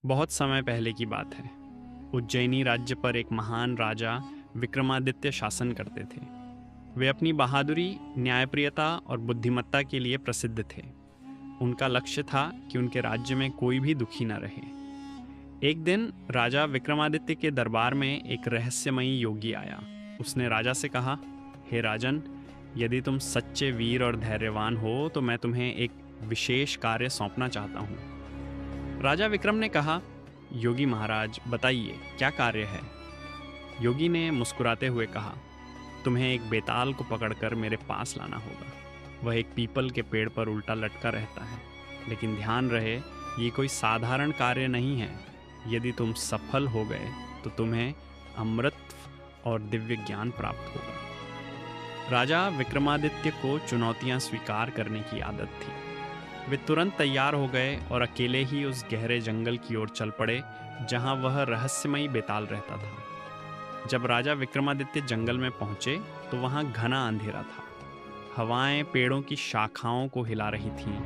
बहुत समय पहले की बात है। उज्जैनी राज्य पर एक महान राजा विक्रमादित्य शासन करते थे। वे अपनी बहादुरी, न्यायप्रियता और बुद्धिमत्ता के लिए प्रसिद्ध थे। उनका लक्ष्य था कि उनके राज्य में कोई भी दुखी न रहे। एक दिन राजा विक्रमादित्य के दरबार में एक रहस्यमयी योगी आया। उसने राजा से कहा, हे राजन, यदि तुम सच्चे वीर और धैर्यवान हो तो मैं तुम्हें एक विशेष कार्य सौंपना चाहता हूँ। राजा विक्रम ने कहा, योगी महाराज, बताइए क्या कार्य है। योगी ने मुस्कुराते हुए कहा, तुम्हें एक बेताल को पकड़कर मेरे पास लाना होगा। वह एक पीपल के पेड़ पर उल्टा लटका रहता है, लेकिन ध्यान रहे ये कोई साधारण कार्य नहीं है। यदि तुम सफल हो गए तो तुम्हें अमृत और दिव्य ज्ञान प्राप्त होगा। राजा विक्रमादित्य को चुनौतियां स्वीकार करने की आदत थी। वे तुरंत तैयार हो गए और अकेले ही उस गहरे जंगल की ओर चल पड़े जहां वह रहस्यमयी बेताल रहता था। जब राजा विक्रमादित्य जंगल में पहुंचे तो वहां घना अंधेरा था। हवाएं पेड़ों की शाखाओं को हिला रही थीं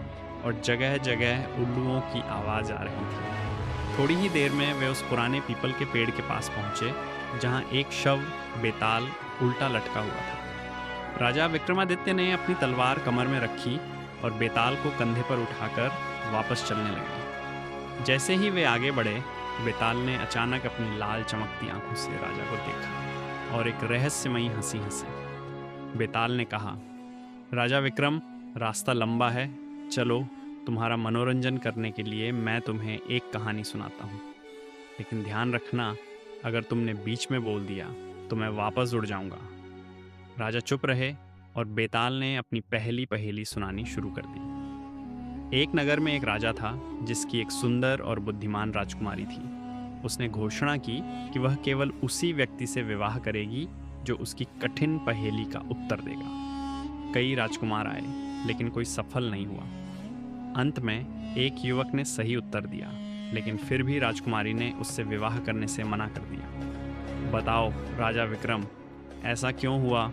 और जगह जगह उल्लुओं की आवाज आ रही थी। थोड़ी ही देर में वे उस पुराने पीपल के पेड़ के पास पहुंचे जहां एक शव बेताल उल्टा लटका हुआ था। राजा विक्रमादित्य ने अपनी तलवार कमर में रखी और बेताल को कंधे पर उठाकर वापस चलने लगे। जैसे ही वे आगे बढ़े, बेताल ने अचानक अपनी लाल चमकती आंखों से राजा को देखा और एक रहस्यमयी हंसी हंसी। बेताल ने कहा, राजा विक्रम, रास्ता लंबा है, चलो, तुम्हारा मनोरंजन करने के लिए मैं तुम्हें एक कहानी सुनाता हूँ। लेकिन ध्यान रखना, अगर तुमने बीच में बोल दिया तो मैं वापस उड़ जाऊंगा। राजा चुप रहे और बेताल ने अपनी पहली पहेली सुनानी शुरू कर दी। एक नगर में एक राजा था जिसकी एक सुंदर और बुद्धिमान राजकुमारी थी। उसने घोषणा की कि वह केवल उसी व्यक्ति से विवाह करेगी जो उसकी कठिन पहेली का उत्तर देगा। कई राजकुमार आए, लेकिन कोई सफल नहीं हुआ। अंत में एक युवक ने सही उत्तर दिया, लेकिन फिर भी राजकुमारी ने उससे विवाह करने से मना कर दिया। बताओ राजा विक्रम, ऐसा क्यों हुआ?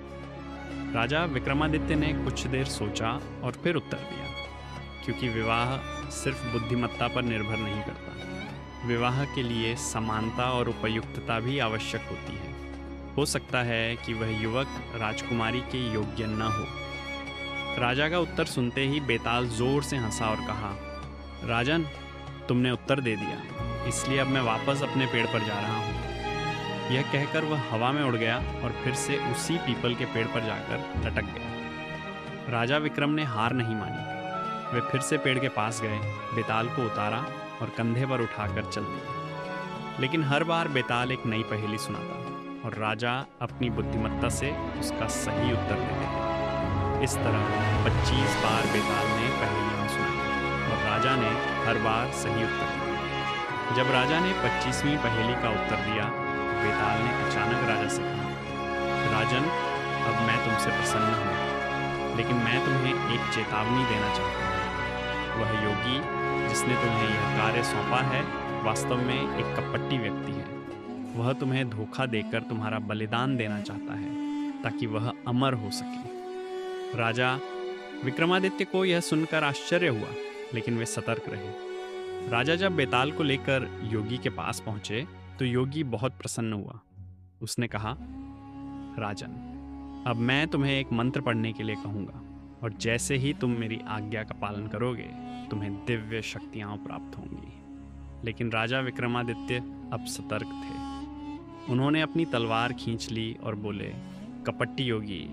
राजा विक्रमादित्य ने कुछ देर सोचा और फिर उत्तर दिया, क्योंकि विवाह सिर्फ बुद्धिमत्ता पर निर्भर नहीं करता। विवाह के लिए समानता और उपयुक्तता भी आवश्यक होती है। हो सकता है कि वह युवक राजकुमारी के योग्य न हो। राजा का उत्तर सुनते ही बेताल जोर से हंसा और कहा, राजन, तुमने उत्तर दे दिया, इसलिए अब मैं वापस अपने पेड़ पर जा रहा हूँ। यह कहकर वह हवा में उड़ गया और फिर से उसी पीपल के पेड़ पर जाकर लटक गया। राजा विक्रम ने हार नहीं मानी। वे फिर से पेड़ के पास गए, बेताल को उतारा और कंधे पर उठाकर चल दिए। लेकिन हर बार बेताल एक नई पहेली सुनाता और राजा अपनी बुद्धिमत्ता से उसका सही उत्तर दे देता। इस तरह 25 बार बेताल ने पहेलियां सुनाई और राजा ने हर बार सही उत्तर दिया। जब राजा ने 25वीं पहेली का उत्तर दिया, बेताल ने अचानक राजा से कहा, राजन, अब मैं तुमसे प्रसन्न हूँ, लेकिन मैं तुम्हें एक चेतावनी देना चाहता हूँ। वह योगी जिसने तुम्हें यह कार्य सौंपा है वास्तव में एक कपटी व्यक्ति है। वह तुम्हें धोखा देकर तुम्हारा बलिदान देना चाहता है ताकि वह अमर हो सके। राजा विक्रमादित्य को यह सुनकर आश्चर्य हुआ, लेकिन वे सतर्क रहे। राजा जब बेताल को लेकर योगी के पास पहुंचे तो योगी बहुत प्रसन्न हुआ। उसने कहा, राजन, अब मैं तुम्हें एक मंत्र पढ़ने के लिए कहूँगा और जैसे ही तुम मेरी आज्ञा का पालन करोगे तुम्हें दिव्य शक्तियाँ प्राप्त होंगी। लेकिन राजा विक्रमादित्य अब सतर्क थे। उन्होंने अपनी तलवार खींच ली और बोले, कपटी योगी,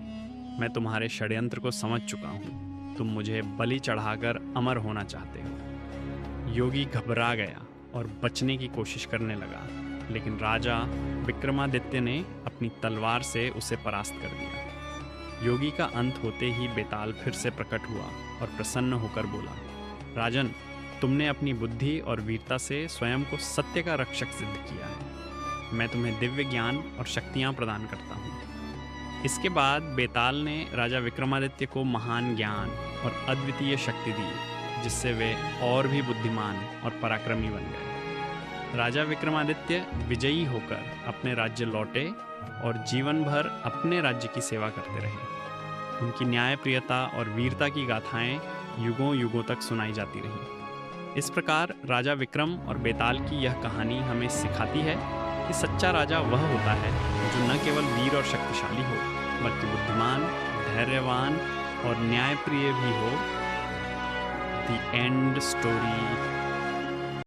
मैं तुम्हारे षड्यंत्र को समझ चुका हूँ। तुम मुझे बलि चढ़ाकर अमर होना चाहते हो। योगी घबरा गया और बचने की कोशिश करने लगा, लेकिन राजा विक्रमादित्य ने अपनी तलवार से उसे परास्त कर दिया। योगी का अंत होते ही बेताल फिर से प्रकट हुआ और प्रसन्न होकर बोला, राजन, तुमने अपनी बुद्धि और वीरता से स्वयं को सत्य का रक्षक सिद्ध किया है। मैं तुम्हें दिव्य ज्ञान और शक्तियाँ प्रदान करता हूँ। इसके बाद बेताल ने राजा विक्रमादित्य को महान ज्ञान और अद्वितीय शक्ति दी, जिससे वे और भी बुद्धिमान और पराक्रमी बन गए। राजा विक्रमादित्य विजयी होकर अपने राज्य लौटे और जीवन भर अपने राज्य की सेवा करते रहे। उनकी न्यायप्रियता और वीरता की गाथाएं युगों युगों तक सुनाई जाती रहीं। इस प्रकार राजा विक्रम और बेताल की यह कहानी हमें सिखाती है कि सच्चा राजा वह होता है जो न केवल वीर और शक्तिशाली हो, बल्कि बुद्धिमान, धैर्यवान और न्यायप्रिय भी हो। The end story.